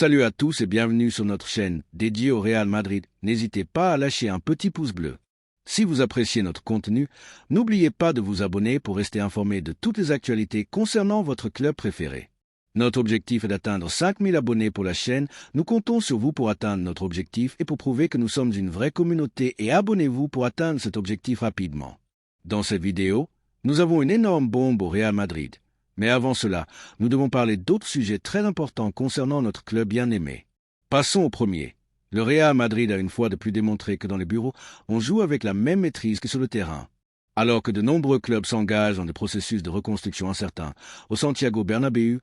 Salut à tous et bienvenue sur notre chaîne dédiée au Real Madrid. N'hésitez pas à lâcher un petit pouce bleu. Si vous appréciez notre contenu, n'oubliez pas de vous abonner pour rester informé de toutes les actualités concernant votre club préféré. Notre objectif est d'atteindre 5000 abonnés pour la chaîne. Nous comptons sur vous pour atteindre notre objectif et pour prouver que nous sommes une vraie communauté et abonnez-vous pour atteindre cet objectif rapidement. Dans cette vidéo, nous avons une énorme bombe au Real Madrid. Mais avant cela, nous devons parler d'autres sujets très importants concernant notre club bien-aimé. Passons au premier. Le Real Madrid a une fois de plus démontré que dans les bureaux, on joue avec la même maîtrise que sur le terrain. Alors que de nombreux clubs s'engagent dans des processus de reconstruction incertains, au Santiago Bernabéu,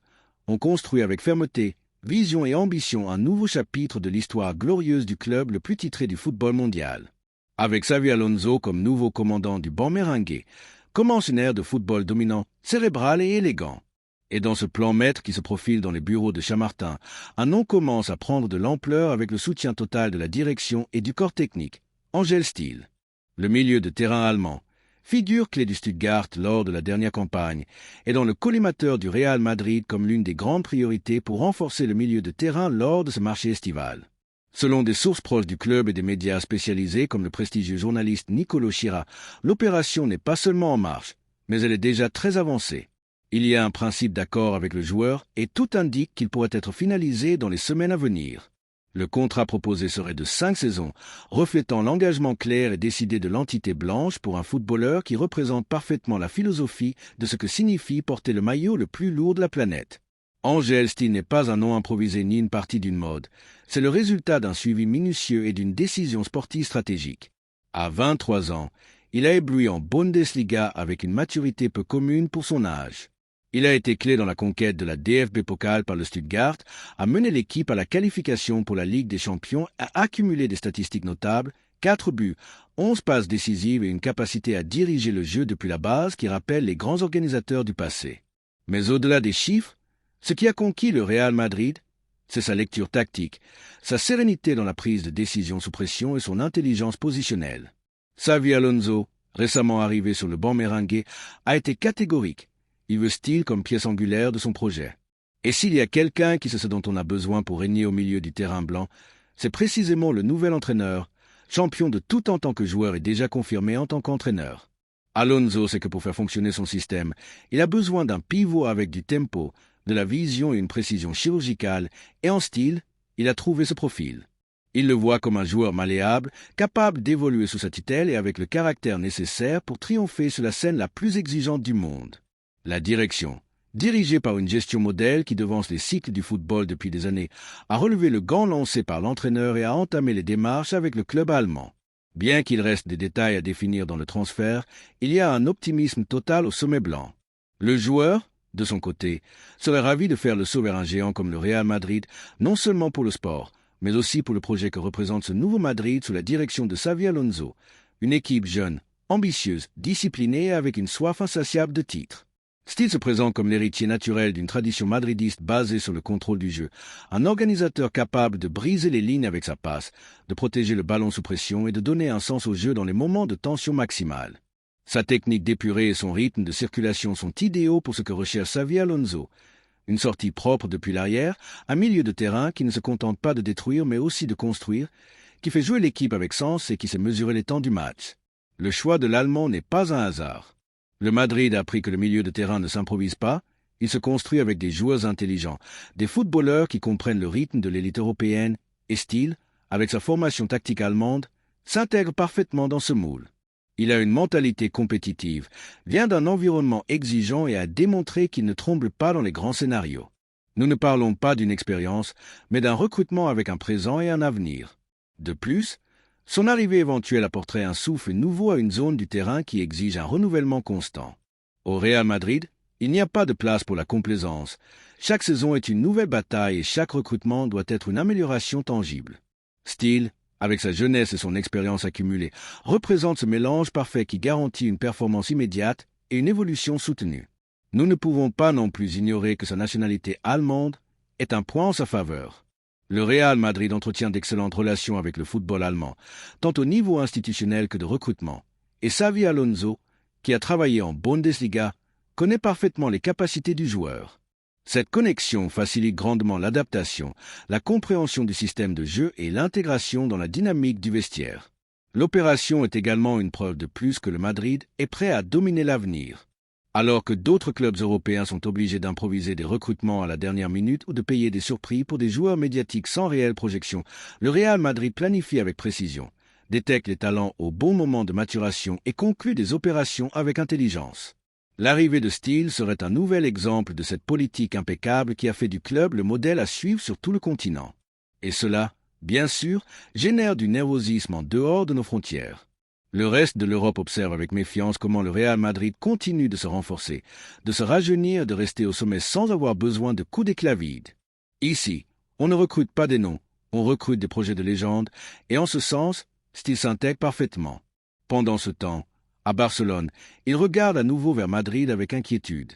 on construit avec fermeté, vision et ambition un nouveau chapitre de l'histoire glorieuse du club le plus titré du football mondial. Avec Xavi Alonso comme nouveau commandant du banc merengue, commence une ère de football dominant, cérébral et élégant. Et dans ce plan maître qui se profile dans les bureaux de Chamartin, un nom commence à prendre de l'ampleur avec le soutien total de la direction et du corps technique, Angel Steel. Le milieu de terrain allemand, figure clé du Stuttgart lors de la dernière campagne, est dans le collimateur du Real Madrid comme l'une des grandes priorités pour renforcer le milieu de terrain lors de ce marché estival. Selon des sources proches du club et des médias spécialisés comme le prestigieux journaliste Nicolo Schira, l'opération n'est pas seulement en marche, mais elle est déjà très avancée. Il y a un principe d'accord avec le joueur et tout indique qu'il pourrait être finalisé dans les semaines à venir. Le contrat proposé serait de 5 saisons, reflétant l'engagement clair et décidé de l'entité blanche pour un footballeur qui représente parfaitement la philosophie de ce que signifie porter le maillot le plus lourd de la planète. Angel Steel n'est pas un nom improvisé ni une partie d'une mode. C'est le résultat d'un suivi minutieux et d'une décision sportive stratégique. À 23 ans, il a ébloui en Bundesliga avec une maturité peu commune pour son âge. Il a été clé dans la conquête de la DFB Pokal par le Stuttgart, a mené l'équipe à la qualification pour la Ligue des Champions, a accumulé des statistiques notables, 4 buts, 11 passes décisives et une capacité à diriger le jeu depuis la base qui rappelle les grands organisateurs du passé. Mais au-delà des chiffres, ce qui a conquis le Real Madrid, c'est sa lecture tactique, sa sérénité dans la prise de décision sous pression et son intelligence positionnelle. Xavi Alonso, récemment arrivé sur le banc merengue, a été catégorique. Il veut Steel comme pièce angulaire de son projet. Et s'il y a quelqu'un qui sait ce dont on a besoin pour régner au milieu du terrain blanc, c'est précisément le nouvel entraîneur, champion de tout en tant que joueur et déjà confirmé en tant qu'entraîneur. Alonso sait que pour faire fonctionner son système, il a besoin d'un pivot avec du tempo, de la vision et une précision chirurgicale, et en Steel, il a trouvé ce profil. Il le voit comme un joueur malléable, capable d'évoluer sous sa tutelle et avec le caractère nécessaire pour triompher sur la scène la plus exigeante du monde. La direction, dirigée par une gestion modèle qui devance les cycles du football depuis des années, a relevé le gant lancé par l'entraîneur et a entamé les démarches avec le club allemand. Bien qu'il reste des détails à définir dans le transfert, il y a un optimisme total au sommet blanc. Le joueur, de son côté, serait ravi de faire le saut vers un géant comme le Real Madrid, non seulement pour le sport, mais aussi pour le projet que représente ce nouveau Madrid sous la direction de Xavi Alonso, une équipe jeune, ambitieuse, disciplinée et avec une soif insatiable de titres. Steel se présente comme l'héritier naturel d'une tradition madridiste basée sur le contrôle du jeu, un organisateur capable de briser les lignes avec sa passe, de protéger le ballon sous pression et de donner un sens au jeu dans les moments de tension maximale. Sa technique d'épurée et son rythme de circulation sont idéaux pour ce que recherche Xavi Alonso. Une sortie propre depuis l'arrière, un milieu de terrain qui ne se contente pas de détruire mais aussi de construire, qui fait jouer l'équipe avec sens et qui sait mesurer les temps du match. Le choix de l'Allemand n'est pas un hasard. Le Madrid a appris que le milieu de terrain ne s'improvise pas, il se construit avec des joueurs intelligents, des footballeurs qui comprennent le rythme de l'élite européenne, et Steel, avec sa formation tactique allemande, s'intègre parfaitement dans ce moule. Il a une mentalité compétitive, vient d'un environnement exigeant et a démontré qu'il ne tremble pas dans les grands scénarios. Nous ne parlons pas d'une expérience, mais d'un recrutement avec un présent et un avenir. De plus, son arrivée éventuelle apporterait un souffle nouveau à une zone du terrain qui exige un renouvellement constant. Au Real Madrid, il n'y a pas de place pour la complaisance. Chaque saison est une nouvelle bataille et chaque recrutement doit être une amélioration tangible. Steel, avec sa jeunesse et son expérience accumulée, représente ce mélange parfait qui garantit une performance immédiate et une évolution soutenue. Nous ne pouvons pas non plus ignorer que sa nationalité allemande est un point en sa faveur. Le Real Madrid entretient d'excellentes relations avec le football allemand, tant au niveau institutionnel que de recrutement, et Xavi Alonso, qui a travaillé en Bundesliga, connaît parfaitement les capacités du joueur. Cette connexion facilite grandement l'adaptation, la compréhension du système de jeu et l'intégration dans la dynamique du vestiaire. L'opération est également une preuve de plus que le Madrid est prêt à dominer l'avenir. Alors que d'autres clubs européens sont obligés d'improviser des recrutements à la dernière minute ou de payer des surprix pour des joueurs médiatiques sans réelle projection, le Real Madrid planifie avec précision, détecte les talents au bon moment de maturation et conclut des opérations avec intelligence. L'arrivée de Steele serait un nouvel exemple de cette politique impeccable qui a fait du club le modèle à suivre sur tout le continent. Et cela, bien sûr, génère du nervosisme en dehors de nos frontières. Le reste de l'Europe observe avec méfiance comment le Real Madrid continue de se renforcer, de se rajeunir et de rester au sommet sans avoir besoin de coups d'éclat vides. Ici, on ne recrute pas des noms, on recrute des projets de légende, et en ce sens, Steele s'intègre parfaitement. Pendant ce temps, à Barcelone, il regarde à nouveau vers Madrid avec inquiétude.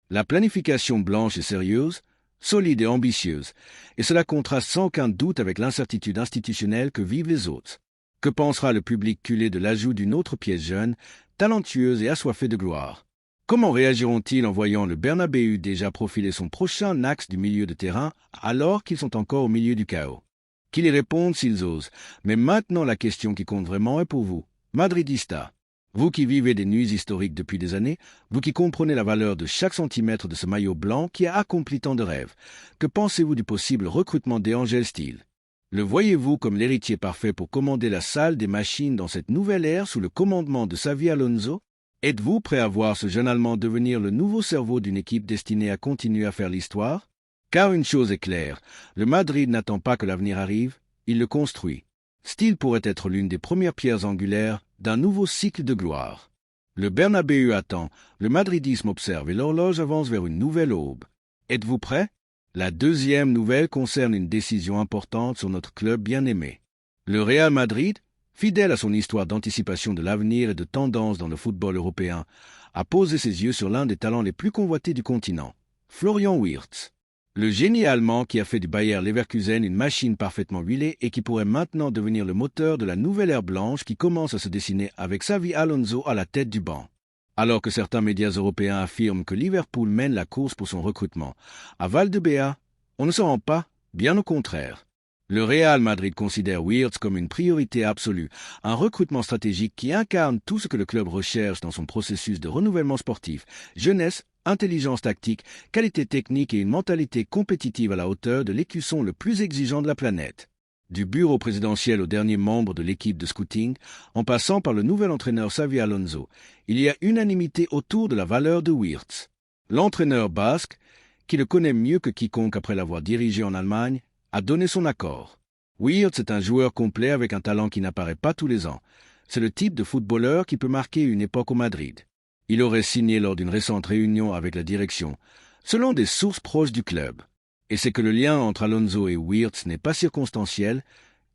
La planification blanche est sérieuse, solide et ambitieuse, et cela contraste sans aucun doute avec l'incertitude institutionnelle que vivent les autres. Que pensera le public culé de l'ajout d'une autre pièce jeune, talentueuse et assoiffée de gloire? Comment réagiront-ils en voyant le Bernabéu déjà profiler son prochain axe du milieu de terrain alors qu'ils sont encore au milieu du chaos? Qu'ils y répondent s'ils osent, mais maintenant la question qui compte vraiment est pour vous, Madridista. Vous qui vivez des nuits historiques depuis des années, vous qui comprenez la valeur de chaque centimètre de ce maillot blanc qui a accompli tant de rêves, que pensez-vous du possible recrutement d'Angel Steele? Le voyez-vous comme l'héritier parfait pour commander la salle des machines dans cette nouvelle ère sous le commandement de Xavi Alonso? Êtes-vous prêt à voir ce jeune Allemand devenir le nouveau cerveau d'une équipe destinée à continuer à faire l'histoire? Car une chose est claire, le Madrid n'attend pas que l'avenir arrive, il le construit. Steele pourrait être l'une des premières pierres angulaires d'un nouveau cycle de gloire. Le Bernabéu attend, le madridisme observe et l'horloge avance vers une nouvelle aube. Êtes-vous prêts? La deuxième nouvelle concerne une décision importante sur notre club bien-aimé. Le Real Madrid, fidèle à son histoire d'anticipation de l'avenir et de tendance dans le football européen, a posé ses yeux sur l'un des talents les plus convoités du continent, Florian Wirtz. Le génie allemand qui a fait du Bayer Leverkusen une machine parfaitement huilée et qui pourrait maintenant devenir le moteur de la nouvelle ère blanche qui commence à se dessiner avec Xavi Alonso à la tête du banc. Alors que certains médias européens affirment que Liverpool mène la course pour son recrutement, à Valdebea, on ne s'en rend pas, bien au contraire. Le Real Madrid considère Wirtz comme une priorité absolue, un recrutement stratégique qui incarne tout ce que le club recherche dans son processus de renouvellement sportif, jeunesse, intelligence tactique, qualité technique et une mentalité compétitive à la hauteur de l'écusson le plus exigeant de la planète. Du bureau présidentiel au dernier membre de l'équipe de scouting, en passant par le nouvel entraîneur Xavi Alonso, il y a unanimité autour de la valeur de Wirtz. L'entraîneur basque, qui le connaît mieux que quiconque après l'avoir dirigé en Allemagne, a donné son accord. Wirtz est un joueur complet avec un talent qui n'apparaît pas tous les ans. C'est le type de footballeur qui peut marquer une époque au Madrid. Il aurait signé lors d'une récente réunion avec la direction, selon des sources proches du club. Et c'est que le lien entre Alonso et Wirtz n'est pas circonstanciel,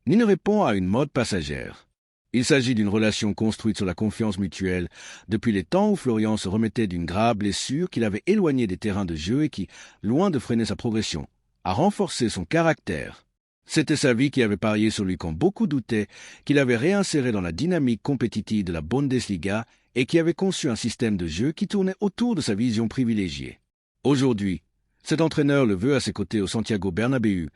ni ne répond à une mode passagère. Il s'agit d'une relation construite sur la confiance mutuelle depuis les temps où Florian se remettait d'une grave blessure qui l'avait éloigné des terrains de jeu et qui, loin de freiner sa progression, a renforcé son caractère. C'était Xavi qui avait parié sur lui quand beaucoup doutaient, qu'il avait réinséré dans la dynamique compétitive de la Bundesliga et qui avait conçu un système de jeu qui tournait autour de sa vision privilégiée. Aujourd'hui, cet entraîneur le veut à ses côtés au Santiago Bernabéu,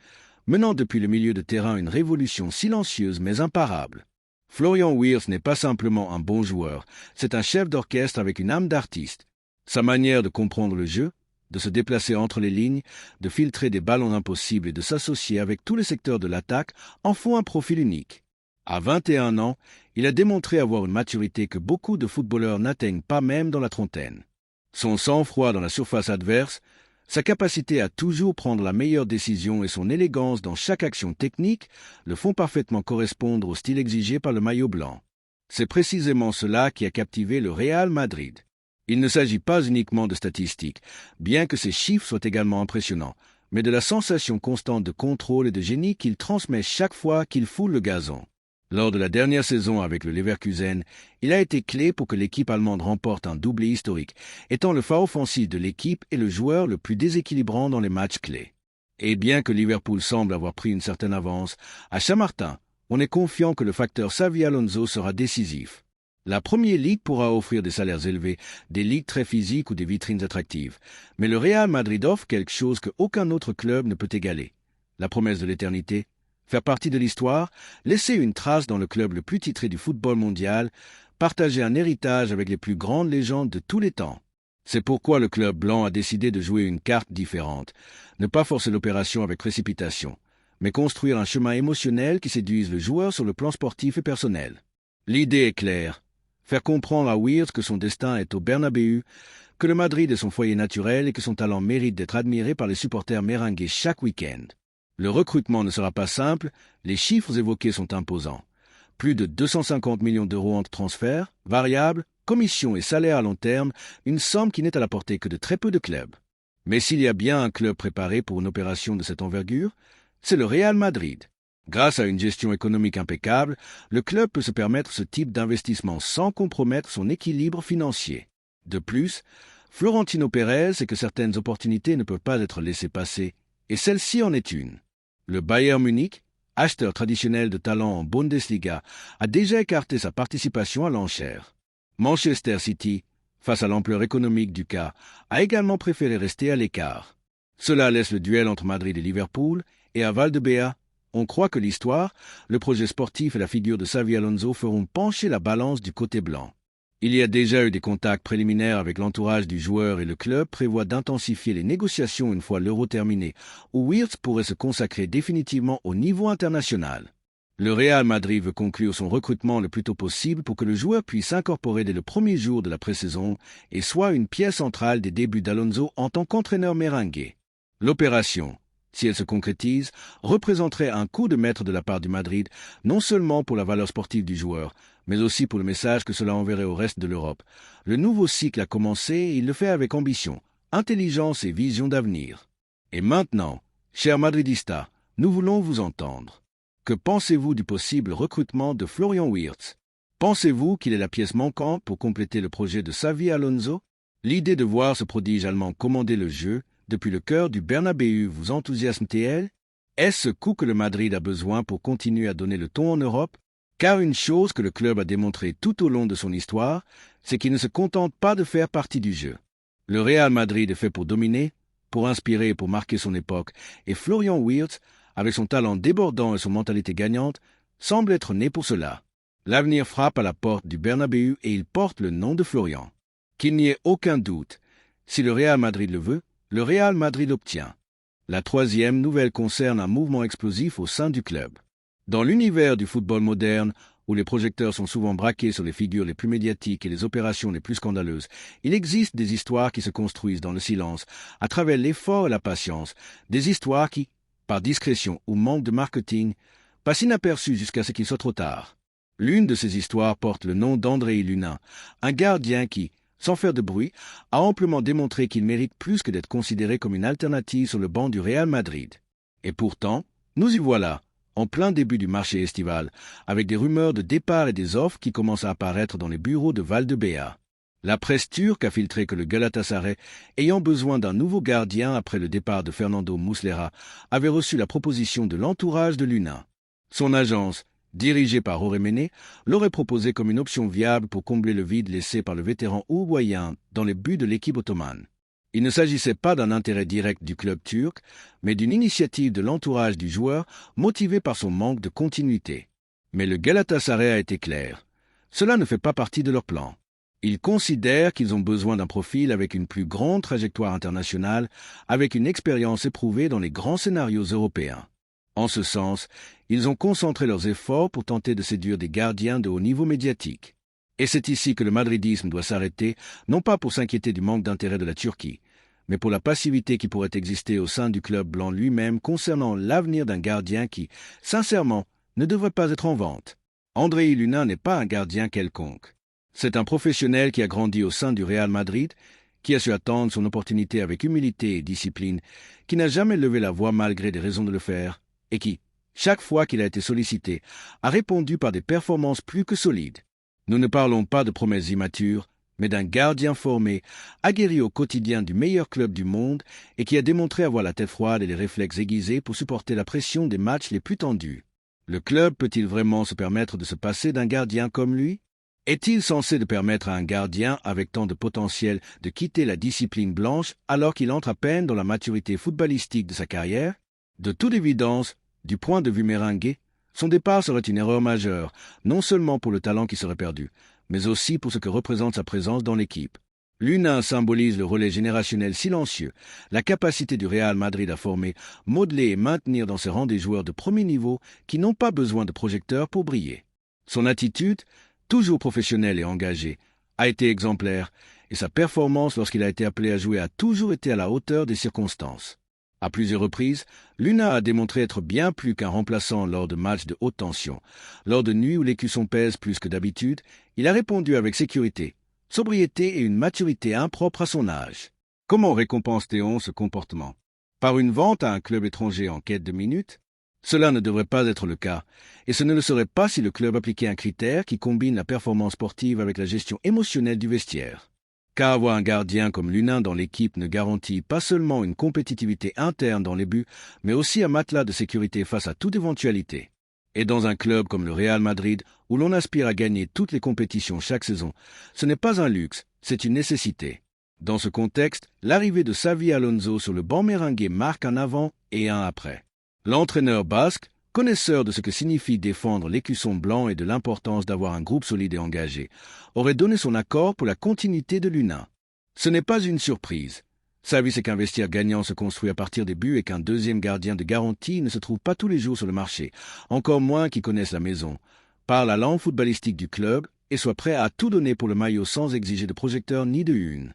menant depuis le milieu de terrain une révolution silencieuse mais imparable. Florian Wirtz n'est pas simplement un bon joueur, c'est un chef d'orchestre avec une âme d'artiste. Sa manière de comprendre le jeu, de se déplacer entre les lignes, de filtrer des ballons impossibles et de s'associer avec tous les secteurs de l'attaque en font un profil unique. À 21 ans, il a démontré avoir une maturité que beaucoup de footballeurs n'atteignent pas même dans la trentaine. Son sang-froid dans la surface adverse, sa capacité à toujours prendre la meilleure décision et son élégance dans chaque action technique le font parfaitement correspondre au style exigé par le maillot blanc. C'est précisément cela qui a captivé le Real Madrid. Il ne s'agit pas uniquement de statistiques, bien que ces chiffres soient également impressionnants, mais de la sensation constante de contrôle et de génie qu'il transmet chaque fois qu'il foule le gazon. Lors de la dernière saison avec le Leverkusen, il a été clé pour que l'équipe allemande remporte un doublé historique, étant le phare offensif de l'équipe et le joueur le plus déséquilibrant dans les matchs clés. Et bien que Liverpool semble avoir pris une certaine avance, à Chamartin, on est confiant que le facteur Xavi Alonso sera décisif. La Premier League pourra offrir des salaires élevés, des ligues très physiques ou des vitrines attractives. Mais le Real Madrid offre quelque chose qu'aucun autre club ne peut égaler. La promesse de l'éternité, faire partie de l'histoire, laisser une trace dans le club le plus titré du football mondial, partager un héritage avec les plus grandes légendes de tous les temps. C'est pourquoi le club blanc a décidé de jouer une carte différente, ne pas forcer l'opération avec précipitation, mais construire un chemin émotionnel qui séduise le joueur sur le plan sportif et personnel. L'idée est claire, faire comprendre à Wirtz que son destin est au Bernabéu, que le Madrid est son foyer naturel et que son talent mérite d'être admiré par les supporters merengues chaque week-end. Le recrutement ne sera pas simple, les chiffres évoqués sont imposants. Plus de 250 millions d'euros entre transferts, variables, commissions et salaires à long terme, une somme qui n'est à la portée que de très peu de clubs. Mais s'il y a bien un club préparé pour une opération de cette envergure, c'est le Real Madrid. Grâce à une gestion économique impeccable, le club peut se permettre ce type d'investissement sans compromettre son équilibre financier. De plus, Florentino Pérez sait que certaines opportunités ne peuvent pas être laissées passer, et celle-ci en est une. Le Bayern Munich, acheteur traditionnel de talent en Bundesliga, a déjà écarté sa participation à l'enchère. Manchester City, face à l'ampleur économique du cas, a également préféré rester à l'écart. Cela laisse le duel entre Madrid et Liverpool, et à Valdebea, on croit que l'histoire, le projet sportif et la figure de Xavi Alonso feront pencher la balance du côté blanc. Il y a déjà eu des contacts préliminaires avec l'entourage du joueur et le club prévoit d'intensifier les négociations une fois l'Euro terminé, où Wirtz pourrait se consacrer définitivement au niveau international. Le Real Madrid veut conclure son recrutement le plus tôt possible pour que le joueur puisse s'incorporer dès le premier jour de la pré-saison et soit une pièce centrale des débuts d'Alonso en tant qu'entraîneur merengue. L'opération, si elle se concrétise, représenterait un coup de maître de la part du Madrid, non seulement pour la valeur sportive du joueur, mais aussi pour le message que cela enverrait au reste de l'Europe. Le nouveau cycle a commencé et il le fait avec ambition, intelligence et vision d'avenir. Et maintenant, chers madridistas, nous voulons vous entendre. Que pensez-vous du possible recrutement de Florian Wirtz? Pensez-vous qu'il est la pièce manquante pour compléter le projet de Xavi Alonso? L'idée de voir ce prodige allemand commander le jeu depuis le cœur du Bernabéu vous enthousiasme-t-elle? Est-ce ce coup que le Madrid a besoin pour continuer à donner le ton en Europe? Car une chose que le club a démontré tout au long de son histoire, c'est qu'il ne se contente pas de faire partie du jeu. Le Real Madrid est fait pour dominer, pour inspirer et pour marquer son époque, et Florian Wirtz, avec son talent débordant et son mentalité gagnante, semble être né pour cela. L'avenir frappe à la porte du Bernabéu et il porte le nom de Florian. Qu'il n'y ait aucun doute, si le Real Madrid le veut, le Real Madrid l'obtient. La troisième nouvelle concerne un mouvement explosif au sein du club. Dans l'univers du football moderne, où les projecteurs sont souvent braqués sur les figures les plus médiatiques et les opérations les plus scandaleuses, il existe des histoires qui se construisent dans le silence, à travers l'effort et la patience, des histoires qui, par discrétion ou manque de marketing, passent inaperçues jusqu'à ce qu'il soit trop tard. L'une de ces histoires porte le nom d'Andrei Lunin, un gardien qui, sans faire de bruit, a amplement démontré qu'il mérite plus que d'être considéré comme une alternative sur le banc du Real Madrid. Et pourtant, nous y voilà, en plein début du marché estival, avec des rumeurs de départ et des offres qui commencent à apparaître dans les bureaux de Valdebea. La presse turque a filtré que le Galatasaray, ayant besoin d'un nouveau gardien après le départ de Fernando Muslera, avait reçu la proposition de l'entourage de Lunin. Son agence, dirigée par Jorge Méndez, l'aurait proposé comme une option viable pour combler le vide laissé par le vétéran uruguayen dans les buts de l'équipe ottomane. Il ne s'agissait pas d'un intérêt direct du club turc, mais d'une initiative de l'entourage du joueur motivée par son manque de continuité. Mais le Galatasaray a été clair. Cela ne fait pas partie de leur plan. Ils considèrent qu'ils ont besoin d'un profil avec une plus grande trajectoire internationale, avec une expérience éprouvée dans les grands scénarios européens. En ce sens, ils ont concentré leurs efforts pour tenter de séduire des gardiens de haut niveau médiatique. Et c'est ici que le madridisme doit s'arrêter, non pas pour s'inquiéter du manque d'intérêt de la Turquie, mais pour la passivité qui pourrait exister au sein du club blanc lui-même concernant l'avenir d'un gardien qui, sincèrement, ne devrait pas être en vente. Andrei Lunin n'est pas un gardien quelconque. C'est un professionnel qui a grandi au sein du Real Madrid, qui a su attendre son opportunité avec humilité et discipline, qui n'a jamais levé la voix malgré des raisons de le faire, et qui, chaque fois qu'il a été sollicité, a répondu par des performances plus que solides. Nous ne parlons pas de promesses immatures, mais d'un gardien formé, aguerri au quotidien du meilleur club du monde et qui a démontré avoir la tête froide et les réflexes aiguisés pour supporter la pression des matchs les plus tendus. Le club peut-il vraiment se permettre de se passer d'un gardien comme lui? Est-il censé de permettre à un gardien avec tant de potentiel de quitter la discipline blanche alors qu'il entre à peine dans la maturité footballistique de sa carrière? De toute évidence, du point de vue merengue, son départ serait une erreur majeure, non seulement pour le talent qui serait perdu, mais aussi pour ce que représente sa présence dans l'équipe. L'U-9 symbolise le relais générationnel silencieux, la capacité du Real Madrid à former, modeler et maintenir dans ses rangs des joueurs de premier niveau qui n'ont pas besoin de projecteurs pour briller. Son attitude, toujours professionnelle et engagée, a été exemplaire, et sa performance lorsqu'il a été appelé à jouer a toujours été à la hauteur des circonstances. À plusieurs reprises, Luna a démontré être bien plus qu'un remplaçant lors de matchs de haute tension. Lors de nuits où l'écusson pèse plus que d'habitude, il a répondu avec sécurité, sobriété et une maturité impropre à son âge. Comment récompense-t-on ce comportement? Par une vente à un club étranger en quête de minutes? Cela ne devrait pas être le cas, et ce ne le serait pas si le club appliquait un critère qui combine la performance sportive avec la gestion émotionnelle du vestiaire. Car avoir un gardien comme Lunin dans l'équipe ne garantit pas seulement une compétitivité interne dans les buts, mais aussi un matelas de sécurité face à toute éventualité. Et dans un club comme le Real Madrid, où l'on aspire à gagner toutes les compétitions chaque saison, ce n'est pas un luxe, c'est une nécessité. Dans ce contexte, l'arrivée de Xavi Alonso sur le banc merengue marque un avant et un après. L'entraîneur basque, connaisseur de ce que signifie défendre l'écusson blanc et de l'importance d'avoir un groupe solide et engagé, aurait donné son accord pour la continuité de Luna. Ce n'est pas une surprise. Xavi sait qu'un vestiaire gagnant se construit à partir des buts et qu'un deuxième gardien de garantie ne se trouve pas tous les jours sur le marché, encore moins qui connaissent la maison, parle la langue footballistique du club et soit prêt à tout donner pour le maillot sans exiger de projecteur ni de une.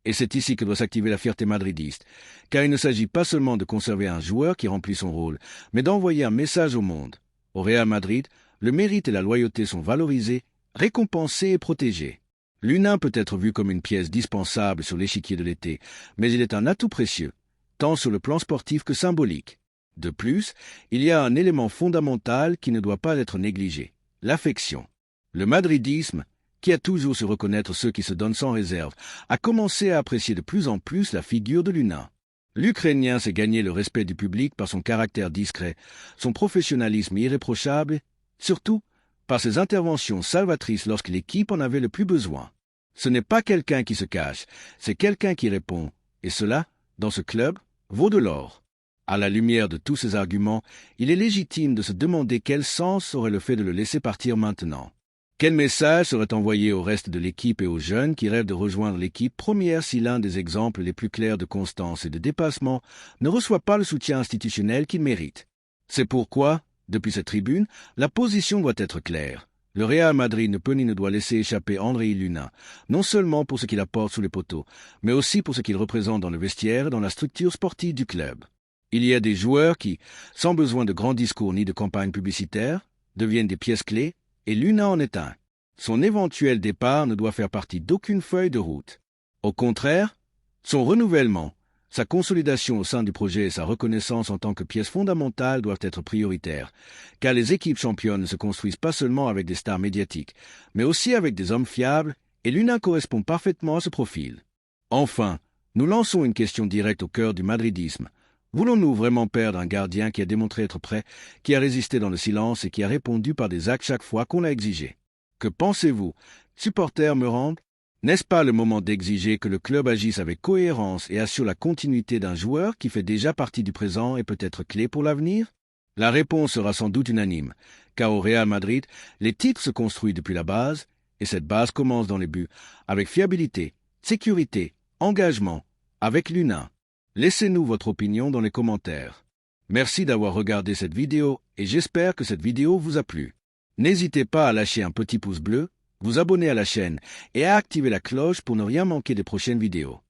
Et c'est ici que doit s'activer la fierté madridiste, car il ne s'agit pas seulement de conserver un joueur qui remplit son rôle, mais d'envoyer un message au monde. Au Real Madrid, le mérite et la loyauté sont valorisés, récompensés et protégés. Lunin peut être vu comme une pièce dispensable sur l'échiquier de l'été, mais il est un atout précieux, tant sur le plan sportif que symbolique. De plus, il y a un élément fondamental qui ne doit pas être négligé, l'affection. Le madridisme, qui a toujours su reconnaître ceux qui se donnent sans réserve, a commencé à apprécier de plus en plus la figure de Lunin. L'Ukrainien s'est gagné le respect du public par son caractère discret, son professionnalisme irréprochable, surtout par ses interventions salvatrices lorsque l'équipe en avait le plus besoin. Ce n'est pas quelqu'un qui se cache, c'est quelqu'un qui répond, et cela, dans ce club, vaut de l'or. À la lumière de tous ces arguments, il est légitime de se demander quel sens aurait le fait de le laisser partir maintenant. Quel message serait envoyé au reste de l'équipe et aux jeunes qui rêvent de rejoindre l'équipe première si l'un des exemples les plus clairs de constance et de dépassement ne reçoit pas le soutien institutionnel qu'il mérite? C'est pourquoi, depuis cette tribune, la position doit être claire. Le Real Madrid ne peut ni ne doit laisser échapper Andrei Lunin, non seulement pour ce qu'il apporte sous les poteaux, mais aussi pour ce qu'il représente dans le vestiaire et dans la structure sportive du club. Il y a des joueurs qui, sans besoin de grands discours ni de campagnes publicitaires, deviennent des pièces clés, et Lunin en est un. Son éventuel départ ne doit faire partie d'aucune feuille de route. Au contraire, son renouvellement, sa consolidation au sein du projet et sa reconnaissance en tant que pièce fondamentale doivent être prioritaires, car les équipes championnes ne se construisent pas seulement avec des stars médiatiques, mais aussi avec des hommes fiables, et Lunin correspond parfaitement à ce profil. Enfin, nous lançons une question directe au cœur du madridisme. Voulons-nous vraiment perdre un gardien qui a démontré être prêt, qui a résisté dans le silence et qui a répondu par des actes chaque fois qu'on l'a exigé? Que pensez-vous, supporters Merengue? N'est-ce pas le moment d'exiger que le club agisse avec cohérence et assure la continuité d'un joueur qui fait déjà partie du présent et peut être clé pour l'avenir? La réponse sera sans doute unanime, car au Real Madrid, les titres se construisent depuis la base, et cette base commence dans les buts, avec fiabilité, sécurité, engagement, avec Lunin. Laissez-nous votre opinion dans les commentaires. Merci d'avoir regardé cette vidéo et j'espère que cette vidéo vous a plu. N'hésitez pas à lâcher un petit pouce bleu, vous abonner à la chaîne et à activer la cloche pour ne rien manquer des prochaines vidéos.